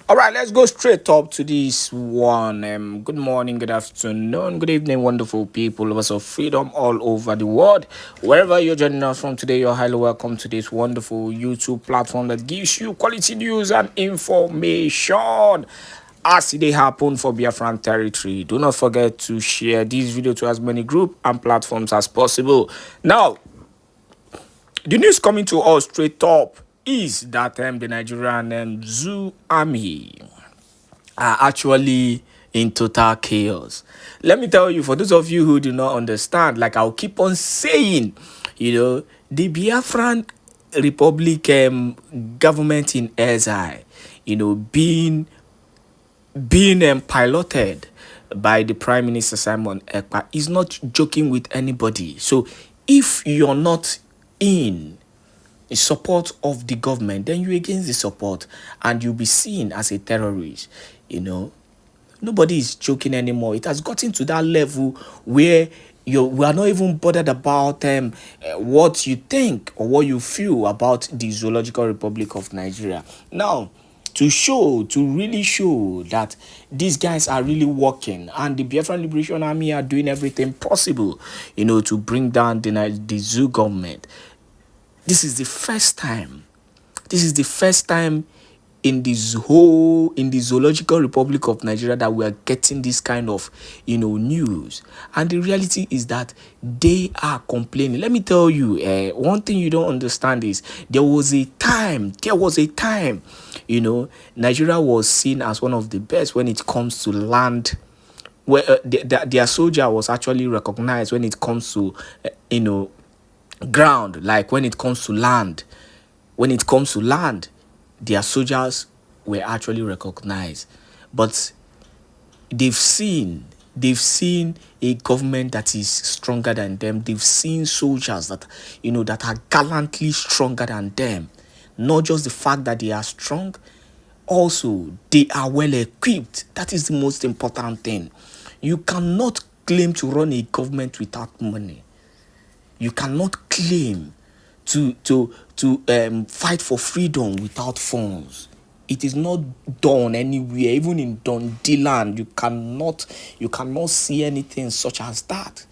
All right, let's go straight up to this one. Good morning, good afternoon, good evening, wonderful people, lovers of freedom all over the world. Wherever you're joining us from today, you're highly welcome to this wonderful YouTube platform that gives you quality news and information as they happen for Biafran territory. Do not forget to share this video to as many groups and platforms as possible. Now, the news coming to us straight up is that the Nigerian Zoo Army are actually in total chaos. Let me tell you, for those of you who do not understand, like I'll keep on saying, the Biafran Republic government in exile, being piloted by the Prime Minister Simon Ekpa is not joking with anybody. So if you're not in support of the government, then you're against the support and you'll be seen as a terrorist. Nobody is joking anymore. It has gotten to that level where we are not even bothered about what you think or what you feel about the Zoological Republic of Nigeria. Now, to really show that these guys are really working and the Biafran Liberation Army are doing everything possible, to bring down the zoo government. This is the first time. In the Zoological Republic of Nigeria that we are getting this kind of news. And the reality is that they are complaining. Let me tell you, one thing you don't understand is there was a time, Nigeria was seen as one of the best when it comes to land, where their soldier was actually recognized when it comes to ground. Like when it comes to land, their soldiers were actually recognized. But they've seen a government that is stronger than them. They've seen soldiers that that are gallantly stronger than them. Not just the fact that they are strong, also they are well equipped. That is the most important thing. You cannot claim to run a government without money. You cannot claim to fight for freedom without funds. It is not done anywhere. Even in Dundee land, you cannot see anything such as that.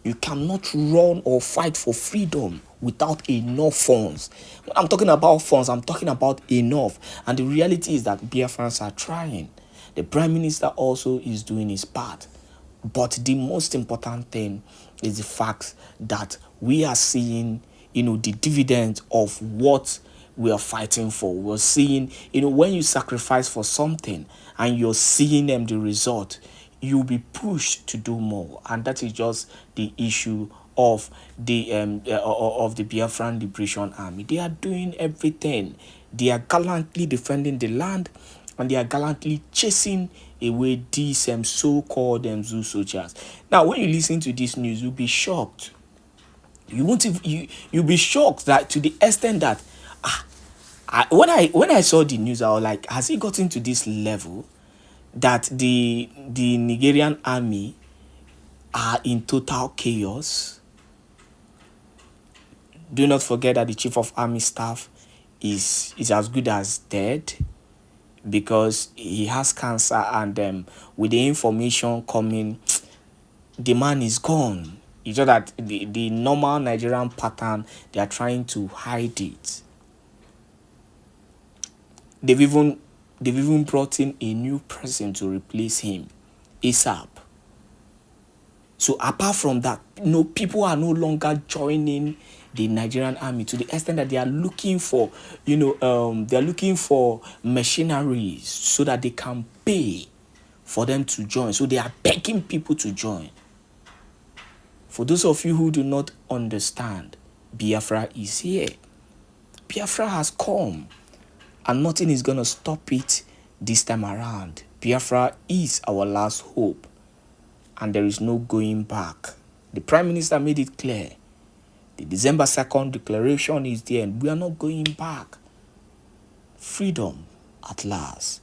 You cannot run or fight for freedom without enough funds. When I'm talking about funds, I'm talking about enough. And the reality is that Biafrans are trying. The Prime Minister also is doing his part. But the most important thing is the fact that we are seeing, the dividend of what we are fighting for. We're seeing, when you sacrifice for something and you're seeing the result, you'll be pushed to do more. And that is just the issue of the Biafran Liberation Army. They are doing everything. They are gallantly defending the land, and they are gallantly chasing away these so-called zoo soldiers. Now, when you listen to this news, you'll be shocked. You'll be shocked that to the extent that when I saw the news, I was like, has it gotten to this level that the Nigerian army are in total chaos? Do not forget that the chief of army staff is as good as dead, because he has cancer, and with the information coming, the man is gone. It's just that the normal Nigerian pattern, they are trying to hide it. They've even brought in a new person to replace him, ASAP. So apart from that, people are no longer joining the Nigerian army, to the extent that they are looking for, machineries so that they can pay for them to join. So they are begging people to join. For those of you who do not understand, Biafra is here. Biafra has come, and nothing is going to stop it this time around. Biafra is our last hope, and there is no going back. The Prime Minister made it clear. The December 2nd declaration is there, and we are not going back. Freedom at last.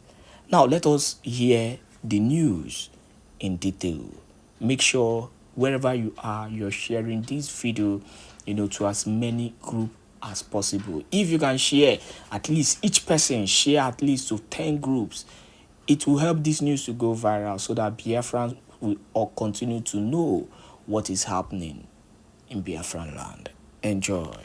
Now, let us hear the news in detail. Make sure wherever you are, you're sharing this video, to as many group as possible. If you can share, at least each person share at least to 10 groups, it will help this news to go viral so that Biafrans will all continue to know what is happening in Biafraland. Enjoy.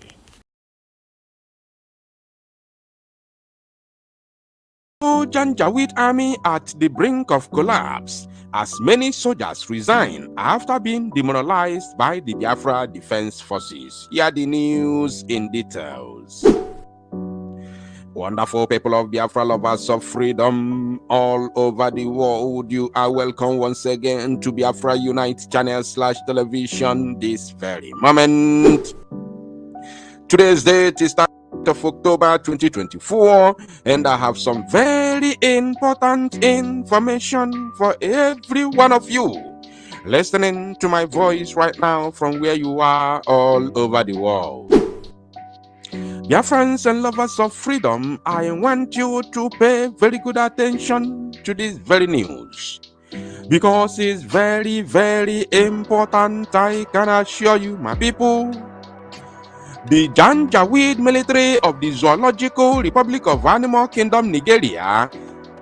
Janjaweed army at the brink of collapse as many soldiers resign after being demoralized by the Biafra Defense Forces. Here are the news in details. Wonderful people of Biafra, lovers of freedom all over the world, you are welcome once again to Biafra Unite channel /television this very moment. Today's date is of October 2024, and I have some very important information for every one of you listening to my voice right now from where you are all over the world. Dear friends and lovers of freedom, I want you to pay very good attention to this very news because it's very, very important. I can assure you, my people. The Janjaweed military of the Zoological Republic of Animal Kingdom, Nigeria,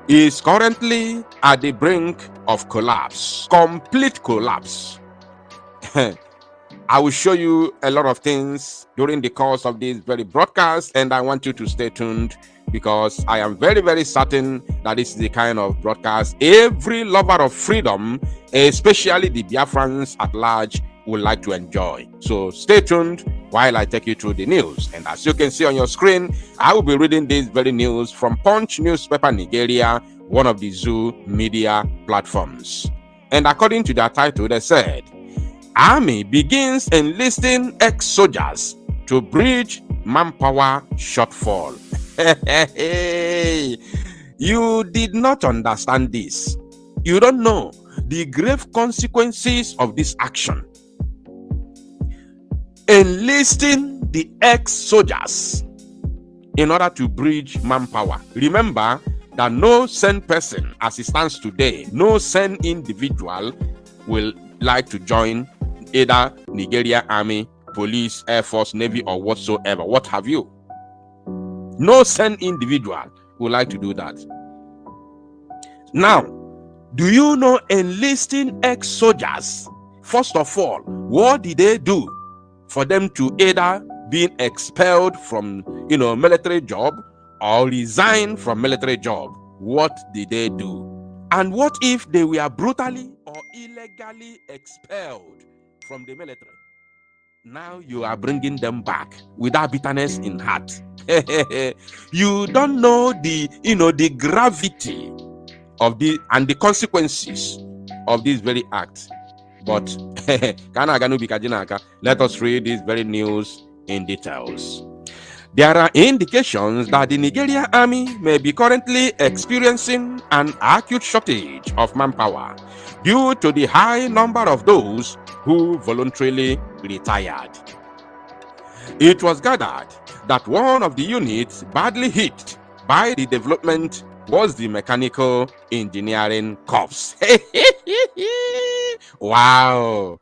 is currently at the brink of collapse, complete collapse. I will show you a lot of things during the course of this very broadcast, and I want you to stay tuned because I am very, very certain that this is the kind of broadcast every lover of freedom, especially the Biafrans at large, would like to enjoy. So stay tuned while I take you through the news. And as you can see on your screen, I will be reading this very news from Punch newspaper Nigeria, one of the Zoo media platforms. And according to their title, they said, Army begins enlisting ex-soldiers to bridge manpower shortfall. You did not understand this. You don't know the grave consequences of this action. Enlisting the ex-soldiers in order to bridge manpower. Remember that no sane person, as it stands today, no sane individual will like to join either Nigeria Army, Police, Air Force, Navy, or whatsoever. What have you? No sane individual would like to do that. Now, do you know enlisting ex-soldiers? First of all, what did they do for them to either being expelled from military job or resign from military job? What did they do? And what if they were brutally or illegally expelled from the military? Now you are bringing them back without bitterness in heart. You don't know the gravity of the consequences of this very act. But let us read this very news in details. There are indications that the Nigerian army may be currently experiencing an acute shortage of manpower due to the high number of those who voluntarily retired. It was gathered that one of the units badly hit by the development was the Mechanical Engineering Corps. Wow.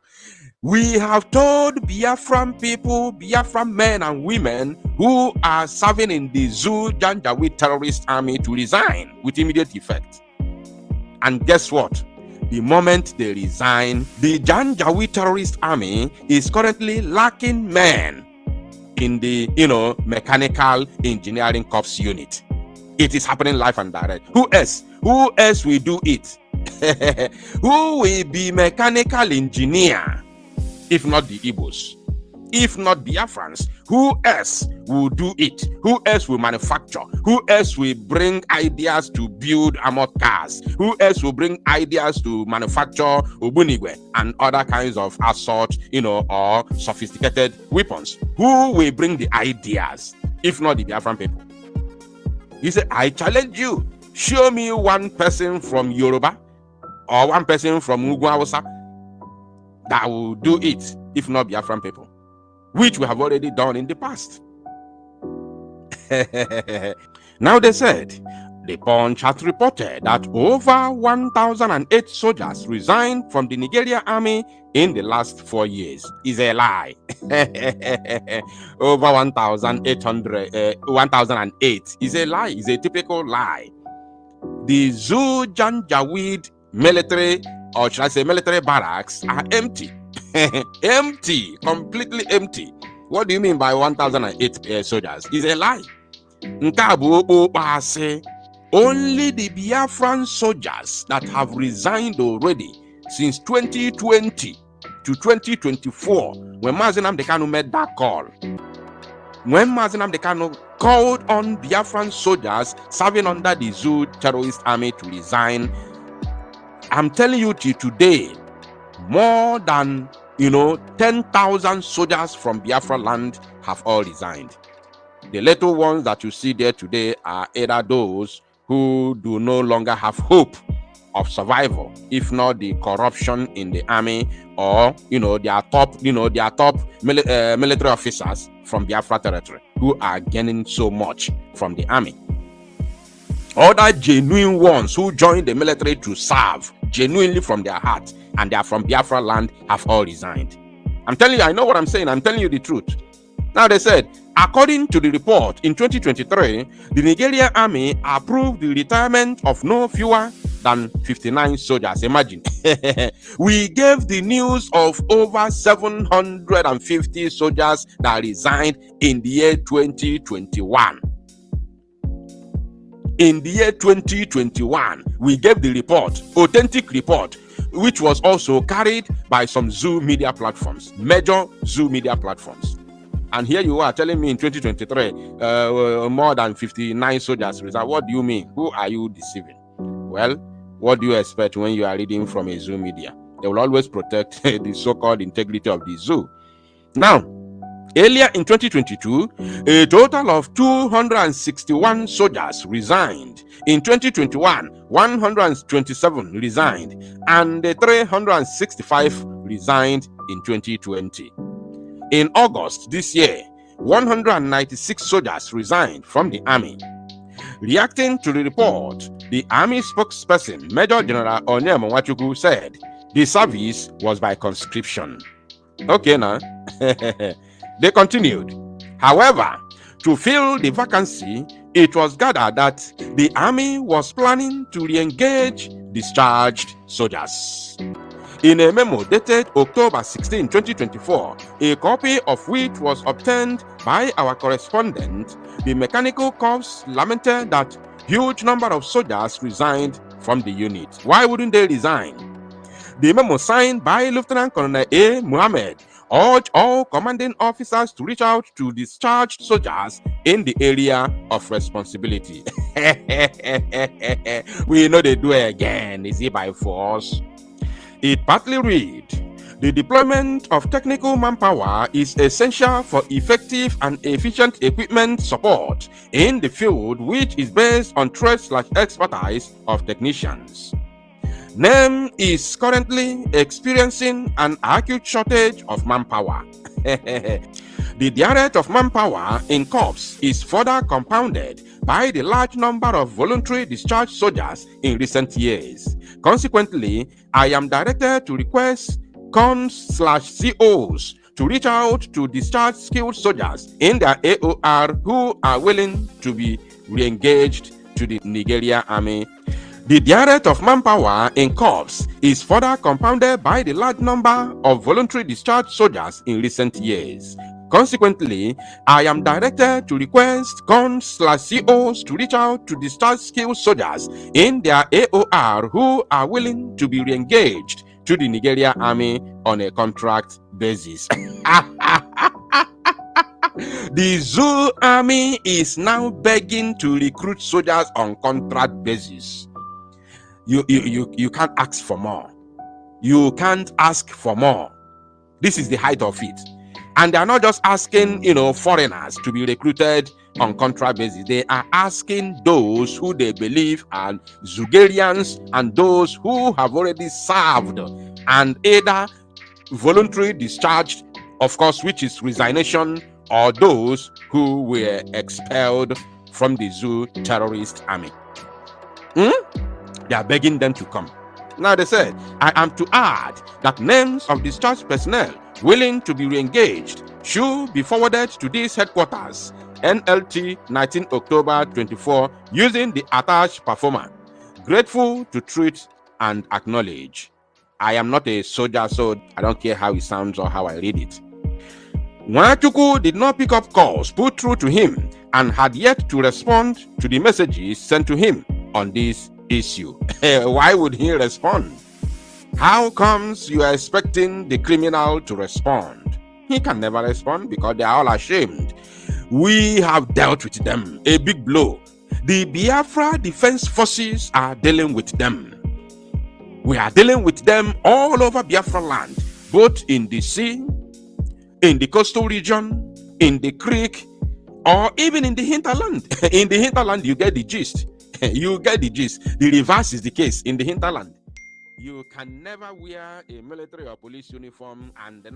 We have told Biafran people, Biafran men and women who are serving in the Zoo Janjaweed terrorist army to resign with immediate effect. And guess what? The moment they resign, the Janjaweed terrorist army is currently lacking men in the, Mechanical Engineering Corps unit. It is happening live and direct. Who else? Who else will do it? Who will be mechanical engineer if not the Igbos? If not Biafrans, who else will do it? Who else will manufacture? Who else will bring ideas to build armored cars? Who else will bring ideas to manufacture Obunigwe and other kinds of assault, or sophisticated weapons? Who will bring the ideas if not the Biafran people? He said, I challenge you. Show me one person from Yoruba or one person from Ugwu Hausa that will do it, if not Biafran people, which we have already done in the past. Now they said, The Punch has reported that over 1,008 soldiers resigned from the Nigeria army in the last 4 years. Is a lie. Over 1,008 is a lie. Is a typical lie. The Zoo Janjaweed military, or should I say military barracks, are empty. Empty, completely empty. What do you mean by 1,008 soldiers? Is a lie. Only the Biafran soldiers that have resigned already since 2020 to 2024, when Mazi Nnamdi Kanu made that call. When Mazi Nnamdi Kanu called on Biafran soldiers serving under the Zoo terrorist army to resign, I'm telling you today, more than 10,000 soldiers from Biafraland have all resigned. The little ones that you see there today are either those who do no longer have hope of survival, if not the corruption in the army, or their top military officers from Biafra territory who are gaining so much from the army. Other genuine ones who joined the military to serve genuinely from their heart and they are from Biafra land have all resigned. I'm telling you, I know what I'm saying. I'm telling you the truth. Now, they said, according to the report, in 2023, the Nigerian army approved the retirement of no fewer than 59 soldiers. Imagine. We gave the news of over 750 soldiers that resigned in the year 2021. In the year 2021, we gave the report, authentic report, which was also carried by some Zoo media platforms, major Zoo media platforms. And here you are telling me in 2023, more than 59 soldiers resigned. What do you mean? Who are you deceiving? Well, what do you expect when you are reading from a Zoo media? They will always protect the so-called integrity of the Zoo. Now, earlier in 2022, a total of 261 soldiers resigned. In 2021, 127 resigned, and 365 resigned in 2020. In August this year, 196 soldiers resigned from the army. Reacting to the report, the army spokesperson, Major General Onyema Nwachukwu, said the service was by conscription. Okay, now. They continued. However, to fill the vacancy, it was gathered that the army was planning to re-engage discharged soldiers. In a memo dated October 16, 2024, a copy of which was obtained by our correspondent, the Mechanical Corps lamented that huge number of soldiers resigned from the unit. Why wouldn't they resign? The memo, signed by Lieutenant Colonel A. Muhammad, urged all commanding officers to reach out to discharged soldiers in the area of responsibility. We know they do it again. Is it by force? It partly read, the deployment of technical manpower is essential for effective and efficient equipment support in the field, which is based on trade/expertise of technicians. NEM is currently experiencing an acute shortage of manpower. The dearth of manpower in corps is further compounded by the large number of voluntary discharged soldiers in recent years. Consequently, I am directed to request cons/COs to reach out to discharged skilled soldiers in their AOR who are willing to be re-engaged to the Nigeria army. The dearth of manpower in corps is further compounded by the large number of voluntary discharged soldiers in recent years. Consequently, I am directed to request cons/COs to reach out to discharged skilled soldiers in their AOR who are willing to be re-engaged to the Nigeria army on a contract basis. The Zoo army is now begging to recruit soldiers on contract basis. You can't ask for more. You can't ask for more. This is the height of it. And they are not just asking, foreigners to be recruited on contract basis. They are asking those who they believe are Zugarians and those who have already served and either voluntary discharged, of course, which is resignation, or those who were expelled from the Zoo terrorist army. They are begging them to come. Now they said, I am to add that names of discharged personnel willing to be re-engaged should be forwarded to this headquarters, NLT 19 October 24, using the attached performer. Grateful to treat and acknowledge. I am not a soldier, so I don't care how it sounds or how I read it. Nwachukwu did not pick up calls put through to him and had yet to respond to the messages sent to him on this issue. Why would he respond? How comes you are expecting the criminal to respond? He can never respond because they are all ashamed. We have dealt with them, a big blow. The Biafra Defense Forces are dealing with them. We are dealing with them all over Biafraland, both in the sea, in the coastal region, in the creek, or even in the hinterland. In the hinterland, you get the gist. You get the gist. The reverse is the case in the hinterland. You can never wear a military or police uniform and in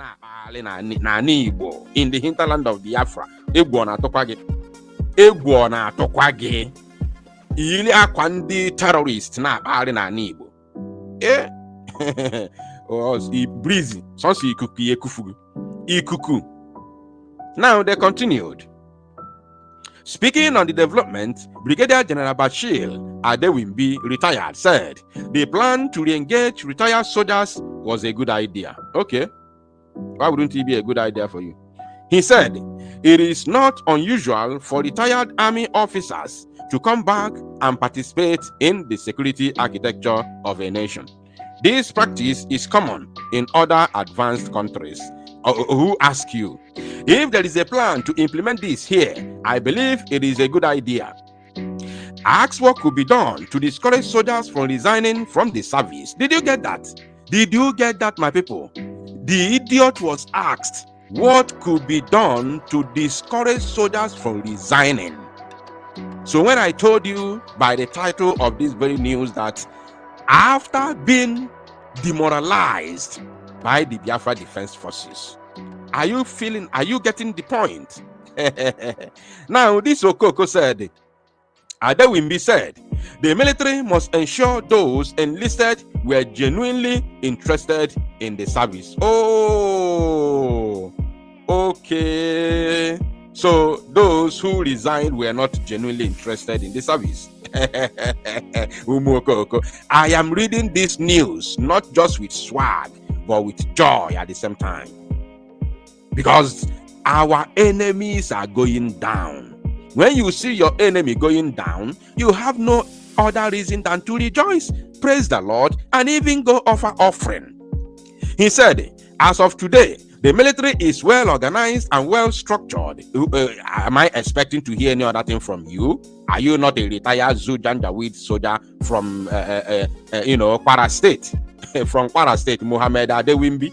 the hinterland of Biafra. Ili akwa ndị terrorist na-akpagharị n'ala Igbo. Breezy, sonsi ikuku ekufugu. Ikuku. Now they continued. Speaking on the development, Brigadier General Bashir Adewimbi, retired, said the plan to re-engage retired soldiers was a good idea. Okay. Why wouldn't it be a good idea for you? He said, it is not unusual for retired army officers to come back and participate in the security architecture of a nation. This practice is common in other advanced countries. Who ask you? If there is a plan to implement this here, I believe it is a good idea. Ask what could be done to discourage soldiers from resigning from the service. Did you get that? Did you get that, my people? The idiot was asked what could be done to discourage soldiers from resigning. So when I told you by the title of this very news that after being demoralized by the Biafra Defense Forces, are you getting the point? Now this Okoko said, Adewimbi said, the military must ensure those enlisted were genuinely interested in the service. Oh, okay. So those who resigned were not genuinely interested in the service. I am reading this news not just with swag, but with joy at the same time. Because our enemies are going down. When you see your enemy going down, you have no other reason than to rejoice, praise the Lord, and even go offer offering. He said, as of today, the military is well organized and well structured. Am I expecting to hear any other thing from you? Are you not a retired Janjaweed soldier from, Kwara State? From Kwara State, Mohammed Adewimbi?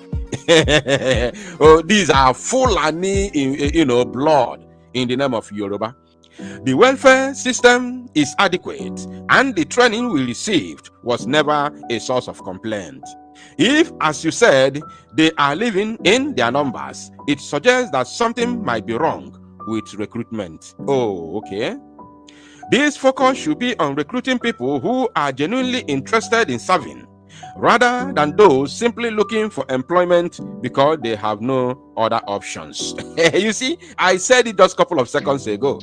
Oh, these are Fulani, blood in the name of Yoruba. The welfare system is adequate, and the training we received was never a source of complaint. If, as you said, they are living in their numbers, it suggests that something might be wrong with recruitment. Oh, okay. This focus should be on recruiting people who are genuinely interested in serving, rather than those simply looking for employment because they have no other options. You see, I said it just a couple of seconds ago.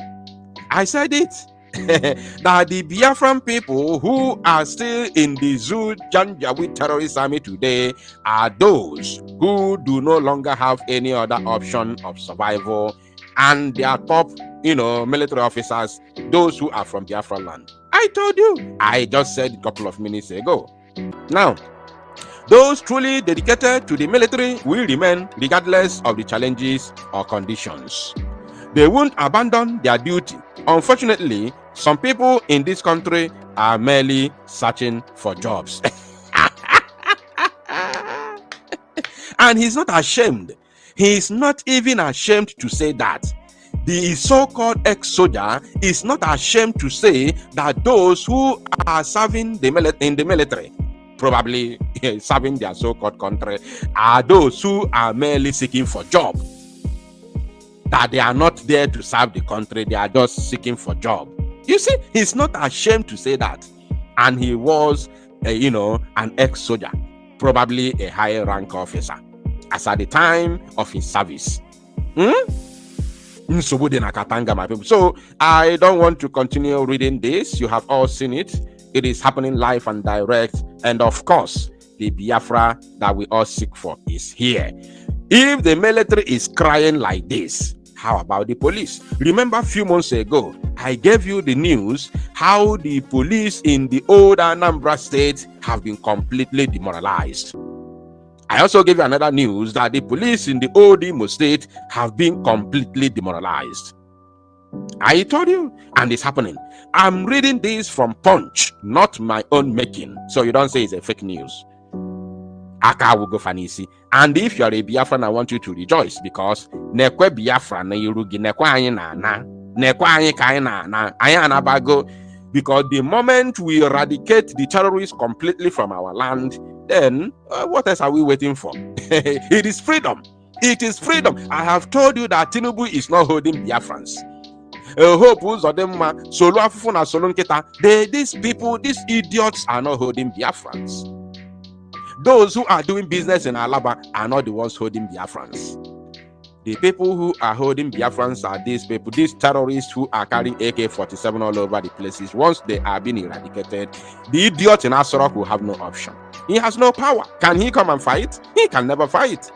I said it. That the Biafran people who are still in the Janjaweed terrorist army today are those who do no longer have any other option of survival, and their top, military officers, those who are from Biafraland. I told you. I just said a couple of minutes ago. Now, those truly dedicated to the military will remain regardless of the challenges or conditions. They won't abandon their duty. Unfortunately, some people in this country are merely searching for jobs. And he's not ashamed. He's not even ashamed to say that. The so-called ex-soldier is not ashamed to say that those who are serving in the military, probably serving their so-called country, are those who are merely seeking for job. That they are not there to serve the country, they are just seeking for job. You see, he's not ashamed to say that. And he was, an ex-soldier, probably a higher rank officer, as at the time of his service. My people. So I don't want to continue reading this. You have all seen it. It is happening live and direct. And of course, the Biafra that we all seek for is here. If the military is crying like this, how about the police? Remember a few months ago, I gave you the news how the police in the old Anambra state have been completely demoralized. I also gave you another news that the police in the old Imo state have been completely demoralized. I told you, and it's happening. I'm reading this from Punch, not my own making, so you don't say it's a fake news. Aka will go fanisi. And if you're a Biafran, I want you to rejoice, because nekwe Biafra na irugi nekwe anyi na nekwe anyi kai na ayana bago. Because the moment we eradicate the terrorists completely from our land, then what else are we waiting for? It is freedom. It is freedom. I have told you that Tinubu is not holding Biafrans. These people, these idiots are not holding Biafrans. Those who are doing business in Alaba are not the ones holding Biafrans. The people who are holding Biafrans are these people, these terrorists who are carrying AK-47 all over the places. Once they are being eradicated, the idiot in Asorok will have no option. He has no power. Can he come and fight? He can never fight.